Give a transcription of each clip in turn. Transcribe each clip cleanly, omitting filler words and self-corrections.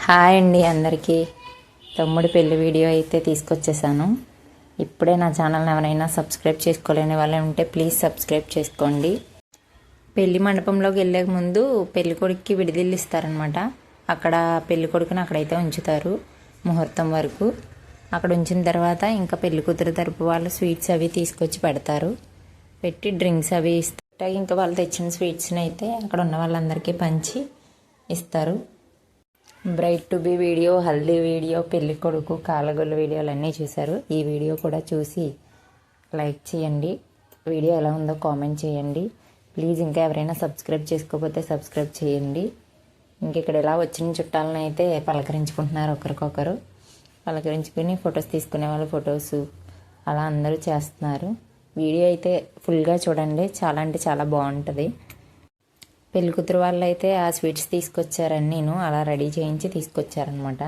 Hi అండి అందరికీ. తమ్ముడి పెళ్లి వీడియో అయితే తీసుకొచ్చేసాను. ఇప్పుడే నా ఛానల్ని ఎవరైనా సబ్స్క్రైబ్ చేసుకోలేని వాళ్ళు ఉంటే ప్లీజ్ సబ్స్క్రైబ్ చేసుకోండి. పెళ్లి మండపంలోకి వెళ్ళే ముందు పెళ్లి కొడుకుకి విడిదిల్లు ఇస్తారనమాట. అక్కడ పెళ్లి కొడుకుని అక్కడైతే ఉంచుతారు ముహూర్తం వరకు. అక్కడ ఉంచిన తర్వాత ఇంకా పెళ్లి కూతురు తరపు వాళ్ళు స్వీట్స్ అవి తీసుకొచ్చి పెడతారు. పెట్టి డ్రింక్స్ అవి ఇస్తారు. ఇంకా వాళ్ళు తెచ్చిన స్వీట్స్ని అయితే అక్కడ ఉన్న వాళ్ళందరికీ పంచి ఇస్తారు. Bride to be video, haldi video, పెళ్లి కొడుకు కాళ్ళగొల్లు వీడియోలు అన్నీ చూశారు. ఈ వీడియో కూడా చూసి లైక్ చేయండి. వీడియో ఎలా ఉందో కామెంట్ చేయండి. ప్లీజ్ ఇంకా ఎవరైనా సబ్స్క్రైబ్ చేసుకోకపోతే సబ్స్క్రైబ్ చేయండి. ఇంక ఇక్కడ ఇలా వచ్చిన చుట్టాలను అయితే పలకరించుకుంటున్నారు ఒకరికొకరు. పలకరించుకుని ఫొటోస్ తీసుకునే వాళ్ళు ఫొటోస్ అలా అందరూ చేస్తున్నారు. వీడియో అయితే ఫుల్గా చూడండి, చాలా అంటే చాలా బాగుంటుంది. పెళ్లి కూతురు వాళ్ళు అయితే ఆ స్వీట్స్ తీసుకొచ్చారని నేను అలా రెడీ చేయించి తీసుకొచ్చారనమాట.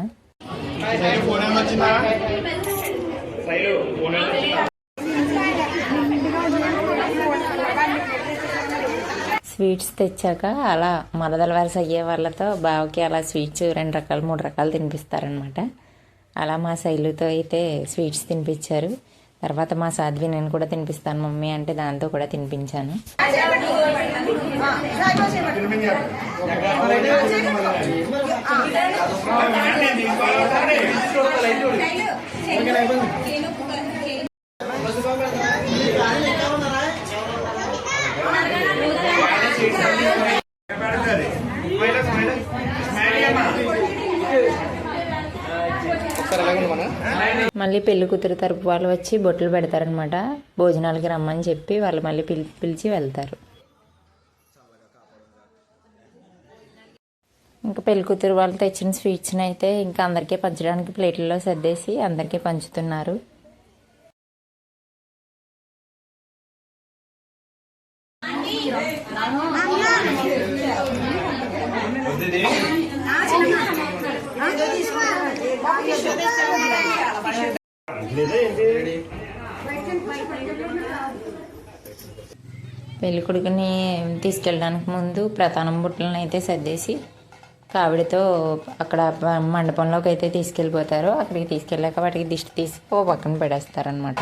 స్వీట్స్ తెచ్చాక అలా మరదల వరుస అయ్యే వాళ్ళతో బావకి అలా స్వీట్స్ 2 రకాలు 3 రకాలు తినిపిస్తారనమాట. అలా మా శైలుతో అయితే స్వీట్స్ తినిపించారు. తర్వాత మా సాధ్వి నేను కూడా తినిపిస్తాను మమ్మీ అంటే దాంతో కూడా తినిపించాను. మళ్ళీ పెళ్లి కూతురు తరపు వాళ్ళు వచ్చి బొట్లు పెడతారనమాట. భోజనాలకి రమ్మని చెప్పి వాళ్ళు మళ్ళీ పిలిచి వెళ్తారు. ఇంకా పెళ్లి కూతురు వాళ్ళు తెచ్చిన స్వీట్స్ని అయితే ఇంకా అందరికీ పంచడానికి ప్లేట్లలో సర్దేసి అందరికీ పంచుతున్నారు. పెళ్లి కొడుకుని తీసుకెళ్ళడానికి ముందు ప్రధానం బుట్టలను అయితే సర్దేసి కావిడితో అక్కడ మండపంలోకి అయితే తీసుకెళ్ళిపోతారు. అక్కడికి తీసుకెళ్ళాక వాటికి దిష్టి తీసి ఓ పక్కన పెడేస్తారనమాట.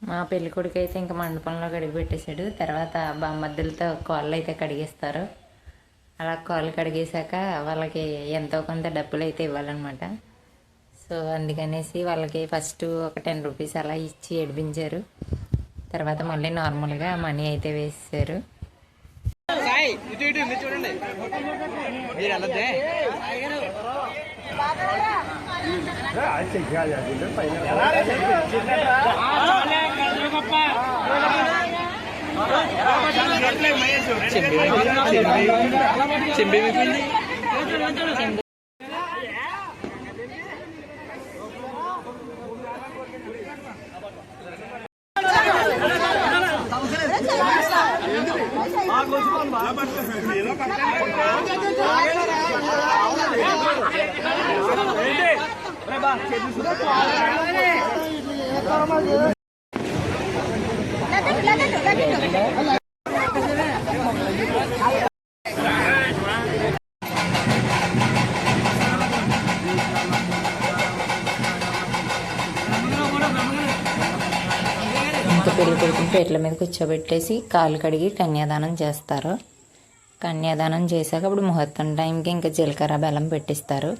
మా పెళ్లి కొడుకు అయితే ఇంకా మండపంలో కడిగి పెట్టేశాడు. తర్వాత బామ్మద్దులతో కాళ్ళు అయితే కడిగేస్తారు. అలా కాళ్ళు కడిగేశాక వాళ్ళకి ఎంతో కొంత డబ్బులు అయితే ఇవ్వాలన్నమాట. సో అందుకనేసి వాళ్ళకి ఫస్ట్ ఒక 10 రూపీస్ అలా ఇచ్చి ఏడిపించారు. తర్వాత మళ్ళీ నార్మల్గా మనీ అయితే వేసేసారు. ఇంకా పెళ్లి కొడుకుని పేట్ల మీద కూర్చోబెట్టేసి కాళ్ళు కడిగి కన్యాదానం చేస్తారు. కన్యాదానం చేశాక అప్పుడు ముహూర్తం టైంకి ఇంకా జీలకర్ర బెల్లం పెట్టిస్తారు.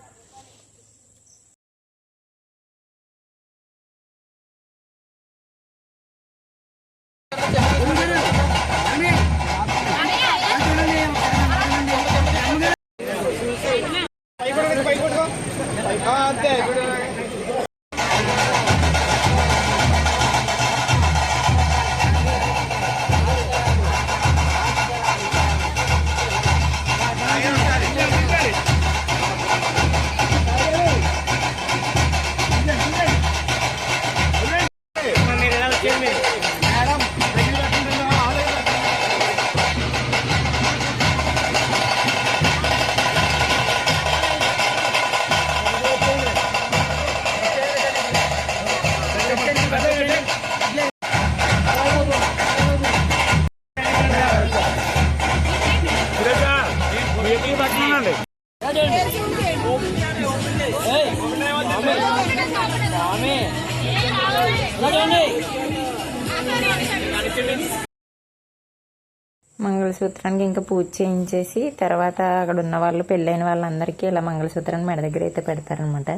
మంగళసూత్రానికి ఇంకా పూజ చేయించేసి తర్వాత అక్కడ ఉన్న వాళ్ళు పెళ్ళైన వాళ్ళందరికీ ఇలా మంగళసూత్రాన్ని మెడ దగ్గర అయితే పెడతారనమాట.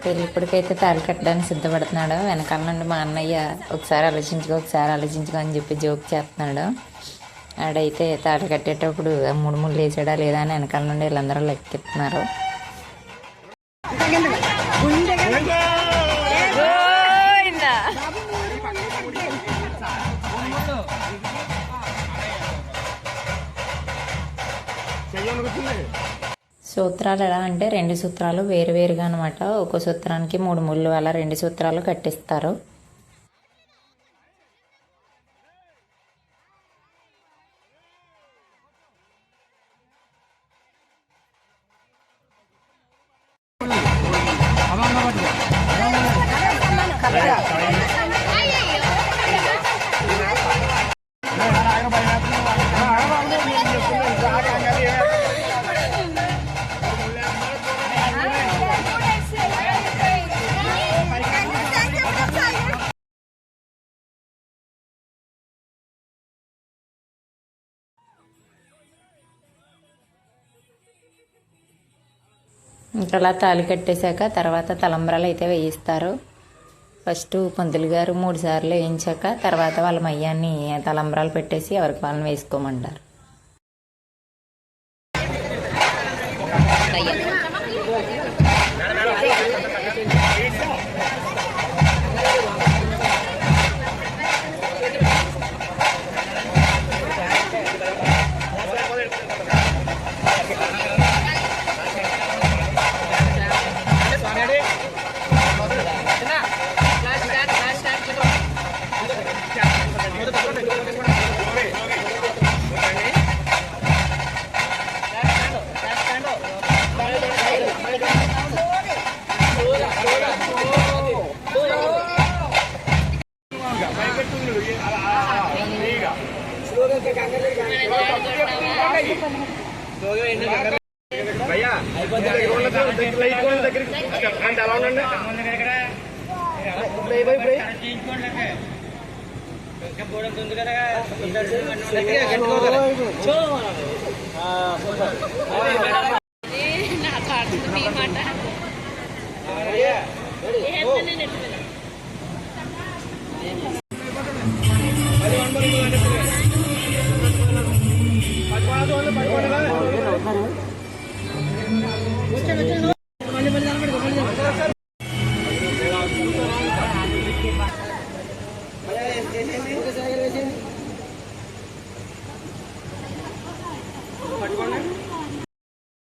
పెళ్ళిప్పటికైతే తాళి కట్టడానికి సిద్ధపడుతున్నాడు. వెనకాల నుండి మా అన్నయ్య ఒకసారి ఆలోచించుకో అని చెప్పి జోక్ చేస్తున్నాడు. ఆడైతే తాళి కట్టేటప్పుడు 3 ముళ్ళు వేసాడా లేదా అని వెనకాల నుండి వీళ్ళందరూ లెక్కెత్తున్నారు. సూత్రాలు ఎలా అంటే 2 సూత్రాలు వేరువేరుగా అనమాట. ఒక్కో సూత్రానికి 3 ముళ్ళు అలా 2 సూత్రాలు కట్టిస్తారు. ఇంకా అలా తాళి కట్టేశాక తర్వాత తలంబ్రాలు అయితే వేయిస్తారు. ఫస్ట్ పంతులు గారు 3 సార్లు వేయించాక తర్వాత వాళ్ళ మయ్యాన్ని తలంబ్రాలు పెట్టేసి ఎవరికి వాళ్ళని వేసుకోమంటారు.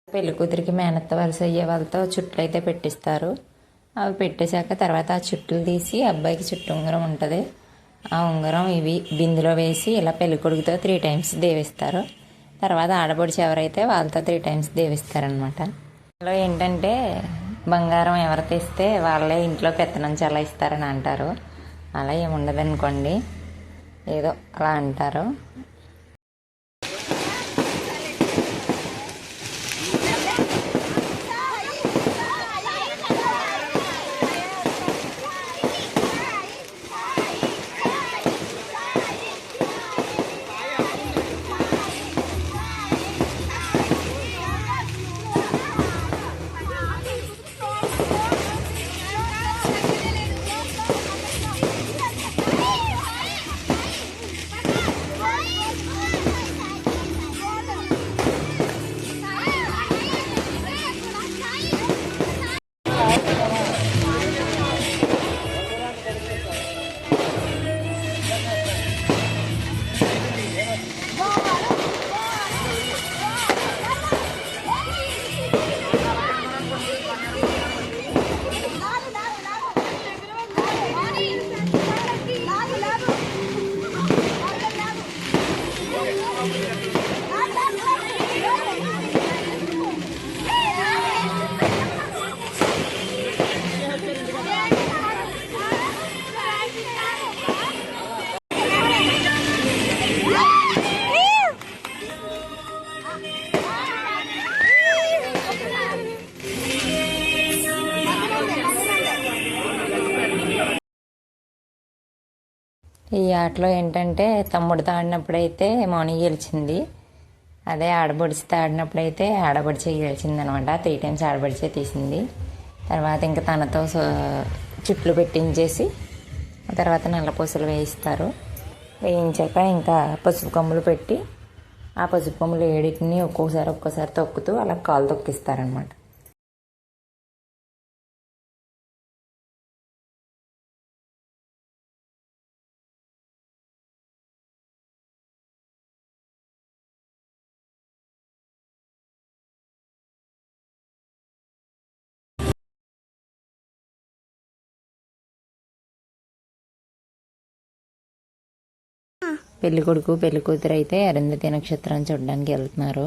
పెళ్లి కూతురికి మేనత్త వలస అయ్యే వాళ్ళతో చుట్లు అయితే పెట్టిస్తారు. అవి పెట్టేశాక తర్వాత ఆ చుట్లు తీసి అబ్బాయికి చుట్టు ఉంగరం ఉంటుంది. ఆ ఉంగరం ఇవి బిందులో వేసి ఇలా పెళ్లి కొడుకుతో 3 టైమ్స్ దేవిస్తారు. తర్వాత ఆడపడిచి ఎవరైతే వాళ్ళతో 3 టైమ్స్ దేవిస్తారనమాట. ఇందులో ఏంటంటే బంగారం ఎవరు తెస్తే వాళ్ళే ఇంట్లో పెత్తనం చలాయిస్తారని అంటారు. అలా ఏముండదు అనుకోండి, ఏదో అలా అంటారు. ఈ ఆటలో ఏంటంటే తమ్ముడితో ఆడినప్పుడైతే మౌని గెలిచింది, అదే ఆడబడిచితో ఆడినప్పుడైతే ఆడబడిచే గెలిచింది అనమాట. 3 times ఆడబడిచే తీసింది. తర్వాత ఇంకా తనతో చుట్లు పెట్టించేసి తర్వాత నల్లపూసలు వేయిస్తారు. వేయించాక ఇంకా పసుపు కొమ్ములు పెట్టి ఆ పసుపు కొమ్ములు ఏడింటిని ఒక్కోసారి తొక్కుతూ అలా కాలు తొక్కిస్తారనమాట. పెళ్లి కొడుకు పెళ్లి కూతురు అయితే అరుంధతి నక్షత్రం చూడడానికి వెళ్తున్నారు.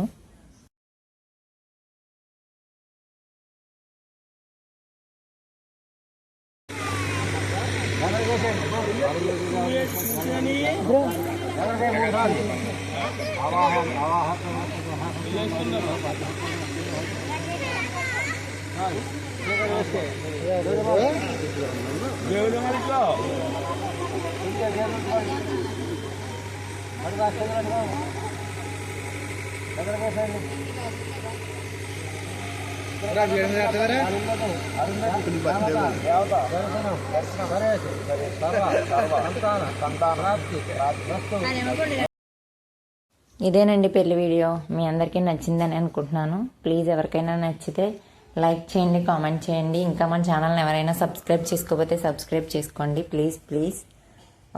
ఇదేనండి పెళ్లి వీడియో. మీ అందరికీ నచ్చిందని అనుకుంటున్నాను. ప్లీజ్ ఎవరికైనా నచ్చితే లైక్ చేయండి, కామెంట్ చేయండి. ఇంకా మన ఛానల్ని ఎవరైనా సబ్స్క్రైబ్ చేసుకోకపోతే సబ్స్క్రైబ్ చేసుకోండి please.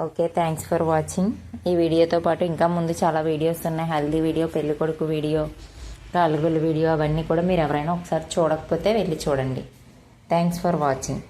Okay, thanks for watching. ఈ వీడియోతో పాటు ఇంకా ముందు చాలా వీడియోస్ ఉన్నాయి. హల్దీ వీడియో, పెళ్లి కొడుకు వీడియో, కాలుగుల వీడియో, అవన్నీ కూడా మీరు ఎవరైనా ఒకసారి చూడకపోతే వెళ్ళి చూడండి. Thanks for watching.